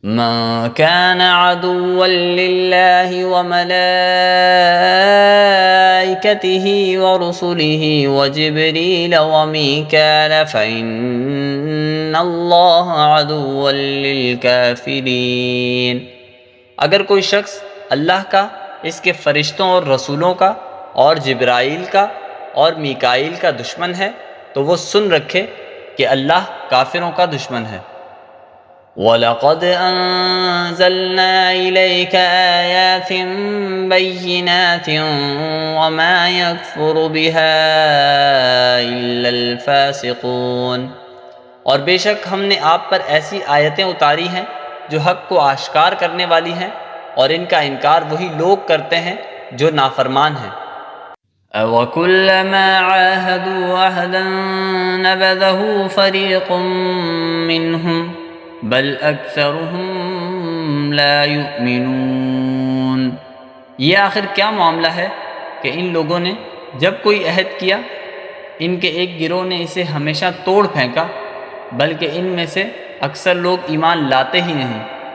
من كان عدوا لله وملائكته ورسله وجبريل وميكال فإن الله عدو للكافرين۔ اگر کوئی شخص اللہ کا، اس کے فرشتوں اور رسولوں کا، اور جبرائیل کا اور میکائیل کا دشمن ہے تو وہ سن رکھے کہ اللہ کافروں کا دشمن ہے۔ وَلَقَدْ أَنزَلْنَا إِلَيْكَ آيَاتٍ بَيِّنَاتٍ وَمَا يَكْفُرُ بِهَا إِلَّا الْفَاسِقُونَ، اور بے شک ہم نے آپ پر ایسی آیتیں اتاری ہیں جو حق کو آشکار کرنے والی ہیں، اور ان کا انکار وہی لوگ کرتے ہیں جو نافرمان ہیں۔ أَوَكُلَّمَا عَاهَدُوا عَهْدًا نَبَذَهُ فَرِيقٌ مِّنْهُمْ بَلْ أَكْثَرُهُمْ لَا يُؤْمِنُونَ۔ یہ آخر کیا معاملہ ہے کہ ان لوگوں نے جب کوئی عہد کیا، ان کے ایک گروہ نے اسے ہمیشہ توڑ پھینکا، بلکہ ان میں سے اکثر لوگ ایمان لاتے ہی نہیں۔